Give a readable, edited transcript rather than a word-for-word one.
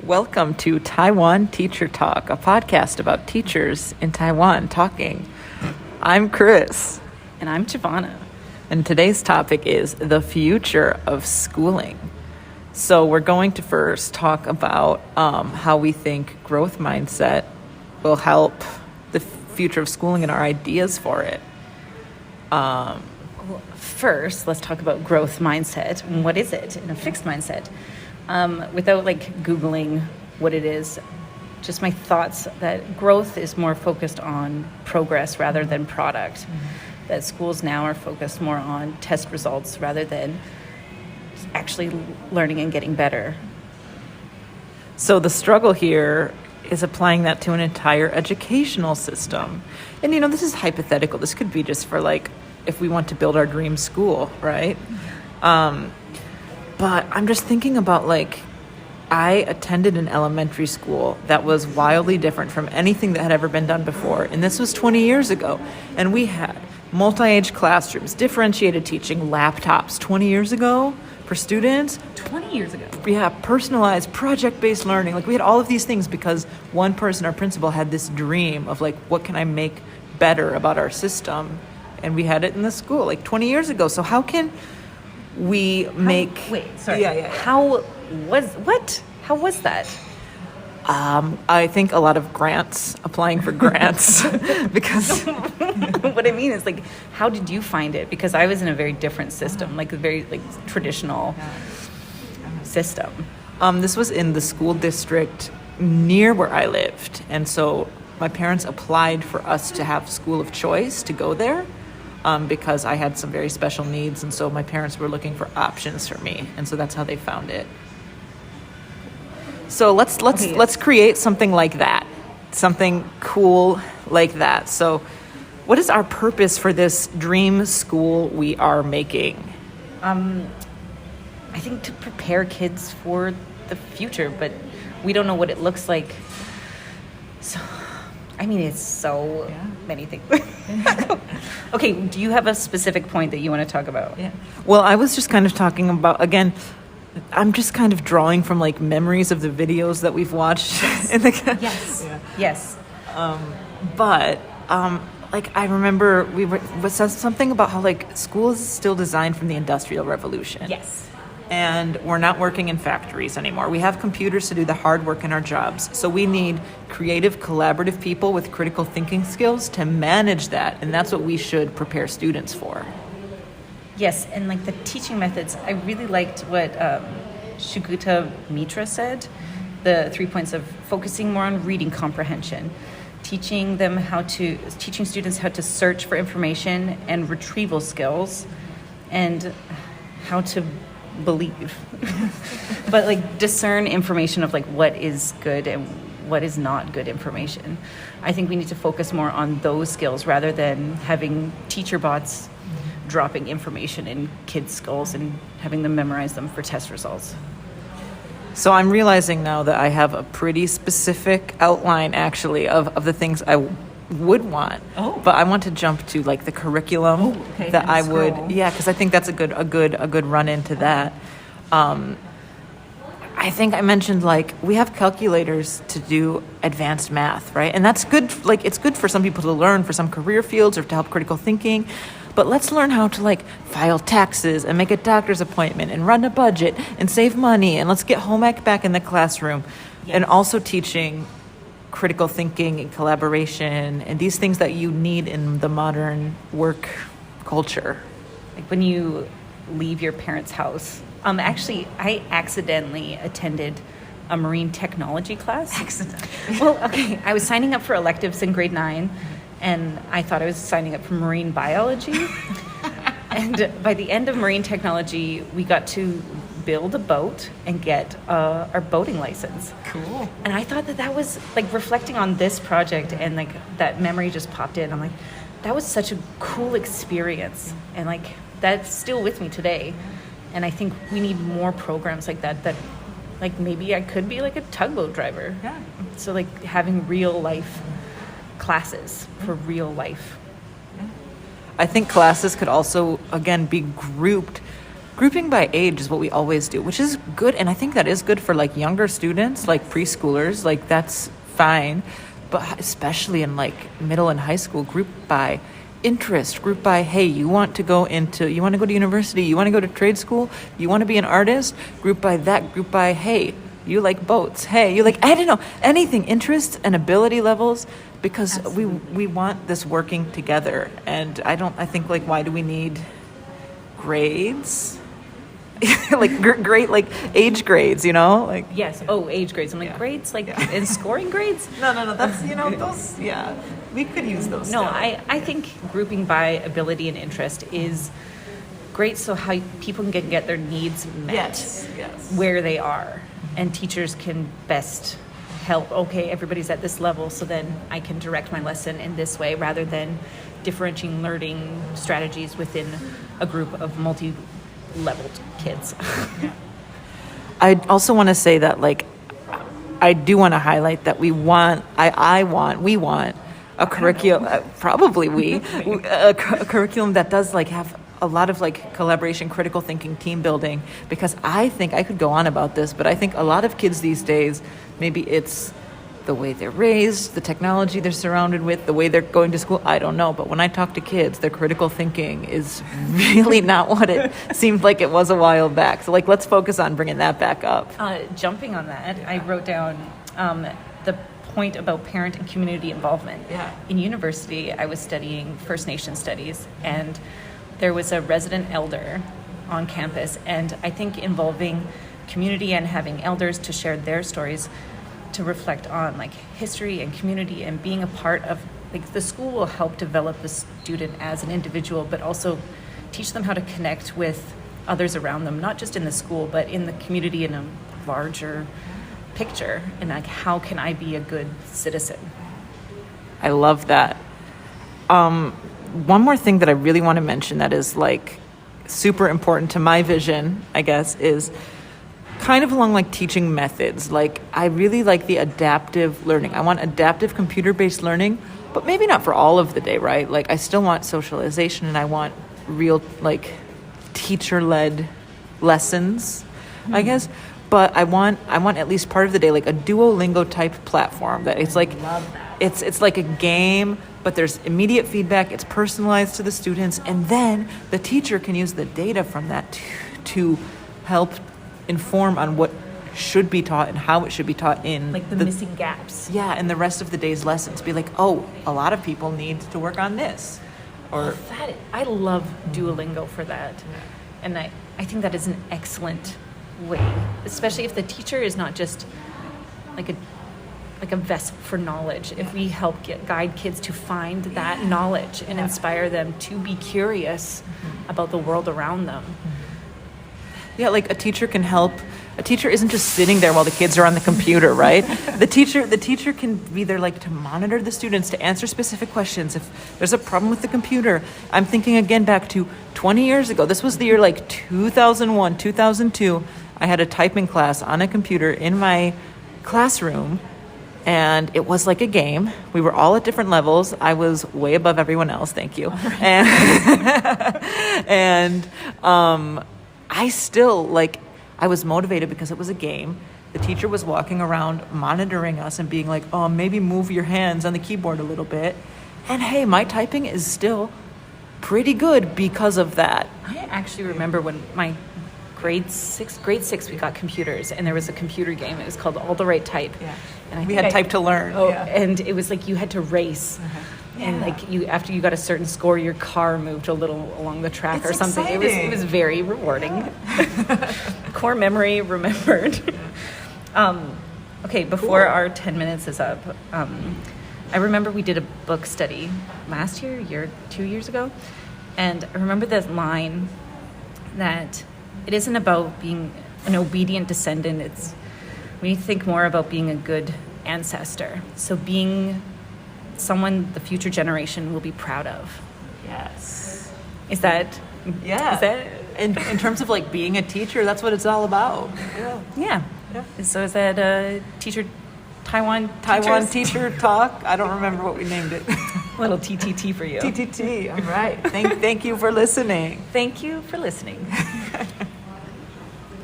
Welcome to Taiwan Teacher Talk, a podcast about teachers in Taiwan talking. I'm Chris. And I'm Jvana. And today's topic is the future of schooling. So we're going to first talk about how we think growth mindset will help the future of schooling and our ideas for it. First, let's talk about growth mindset. What is it in a fixed mindset? Without Googling what it is, just my thoughts that growth is more focused on progress rather than product. Mm-hmm. That schools now are focused more on test results rather than actually learning and getting better. So the struggle here is applying that to an entire educational system. And this is hypothetical. This could be just for if we want to build our dream school, right? But I'm just thinking about I attended an elementary school that was wildly different from anything that had ever been done before. And this was 20 years ago. And we had multi-age classrooms, differentiated teaching, laptops 20 years ago for students. 20 years ago? Yeah, personalized, project-based learning. We had all of these things because one person, our principal, had this dream of what can I make better about our system? And we had it in the school 20 years ago. So how can we make... How was that? I think a lot of grants, applying for grants, because... What I mean is, how did you find it? Because I was in a very different system, a very, traditional system. This was in the school district near where I lived. And so my parents applied for us to have school of choice to go there. Because I had some very special needs, and so my parents were looking for options for me, and so that's how they found it. So let's create something like that, something cool like that. So, what is our purpose for this dream school we are making? I think to prepare kids for the future, but we don't know what it looks like. So. It's so many things. Okay, do you have a specific point that you want to talk about? Yeah. Well, I was just kind of talking about, again, I'm just kind of drawing from memories of the videos that we've watched. Yes. But I remember we said something about how school is still designed from the Industrial Revolution. Yes. And we're not working in factories anymore. We have computers to do the hard work in our jobs. So we need creative, collaborative people with critical thinking skills to manage that. And that's what we should prepare students for. Yes, and the teaching methods, I really liked what Shuguta Mitra said, the 3 points of focusing more on reading comprehension, teaching students how to search for information and retrieval skills, and how to believe but discern information of what is good and what is not good information. I think we need to focus more on those skills rather than having teacher bots dropping information in kids' skulls and having them memorize them for test results. So I'm realizing now that I have a pretty specific outline actually of the things I would want. But I want to jump to the curriculum that I would, because I think that's a good run into that. I think I mentioned we have calculators to do advanced math, right? And that's good. It's good for some people to learn for some career fields or to help critical thinking. But let's learn how to file taxes and make a doctor's appointment and run a budget and save money, and let's get home ec back in the classroom. Yes. And also teaching critical thinking and collaboration and these things that you need in the modern work culture. When you leave your parents' house. Actually, I accidentally attended a marine technology class. Accidentally? Well, okay, I was signing up for electives in grade 9, and I thought I was signing up for marine biology. And by the end of marine technology, we got to build a boat and get our boating license. Cool. And I thought that was reflecting on this project, and that memory just popped in. I'm like, that was such a cool experience, and that's still with me today. And I think we need more programs like that maybe I could be a tugboat driver. Yeah. So having real life classes for real life. I think classes could also again be grouped grouping by age is what we always do, which is good. And I think that is good for like younger students, like preschoolers, like that's fine. But especially in like middle and high school, group by interest, group by, hey, you want to go to university, you want to go to trade school, you want to be an artist, group by that, group by, hey, you like boats, hey, you like, I don't know, anything, interests and ability levels, because we want this working together. And I think like, why do we need grades? Like great, like age grades, like. Yes. Oh, age grades. I'm like, grades, like, and scoring grades? No, that's, those, we could use those. No, still. I think grouping by ability and interest is great, so how people can get their needs met. Yes. Where they are, and teachers can best help. Okay, everybody's at this level, so then I can direct my lesson in this way, rather than differentiating learning strategies within a group of multi-leveled kids. I also want to say that, like, I do want to highlight that we want a curriculum, a curriculum that does like have a lot of like collaboration, critical thinking, team building, because I think I could go on about this, but I think a lot of kids these days, maybe it's the way they're raised, the technology they're surrounded with, the way they're going to school, I don't know. But when I talk to kids, their critical thinking is really not what it seemed like it was a while back. So like, let's focus on bringing that back up. Jumping on that, I wrote down the point about parent and community involvement. Yeah. In university, I was studying First Nation studies, and there was a resident elder on campus, and I think involving community and having elders to share their stories, to reflect on like history and community, and being a part of like the school will help develop the student as an individual, but also teach them how to connect with others around them, not just in the school, but in the community in a larger picture. And like, how can I be a good citizen? I love that. One more thing that I really want to mention that is like super important to my vision, I guess, is kind of along like teaching methods. Like, I really like the adaptive learning. I want adaptive computer-based learning, but maybe not for all of the day, right? Like, I still want socialization, and I want real like teacher-led lessons, I guess. But I want at least part of the day like a Duolingo type platform that it's like, it's like a game, but there's immediate feedback. It's personalized to the students, and then the teacher can use the data from that to help inform on what should be taught and how it should be taught in like the missing gaps. Yeah, and the rest of the day's lessons. Be like, oh, a lot of people need to work on this. Or I love Duolingo for that. Yeah. And I think that is an excellent way, especially if the teacher is not just like a vessel for knowledge. If we help guide kids to find that knowledge and inspire them to be curious about the world around them. Yeah, like a teacher can help. A teacher isn't just sitting there while the kids are on the computer, right? The teacher can be there like to monitor the students, to answer specific questions. If there's a problem with the computer, I'm thinking again back to 20 years ago. This was the year like 2001, 2002. I had a typing class on a computer in my classroom, and it was like a game. We were all at different levels. I was way above everyone else, thank you. And I still, like, I was motivated because it was a game. The teacher was walking around monitoring us and being like, oh, maybe move your hands on the keyboard a little bit. And hey, my typing is still pretty good because of that. I actually remember when my grade six, we got computers, and there was a computer game. It was called All the Right Type. Yeah. And we had Type to Learn. Oh, yeah. And it was like you had to race. And like after you got a certain score, your car moved a little along the track or something. Exciting. It was very rewarding. Core memory remembered. Okay, before our 10 minutes is up, I remember we did a book study last year, 2 years ago, and I remember that line that it isn't about being an obedient descendant. It's we need to think more about being a good ancestor. So being someone the future generation will be proud of. Yes. Is that? Yeah. Is that? In terms of like being a teacher, that's what it's all about. Yeah. So is that a teacher, Taiwan teacher talk? I don't remember what we named it. Little TTT for you. TTT. All right. Thank you for listening. Thank you for listening.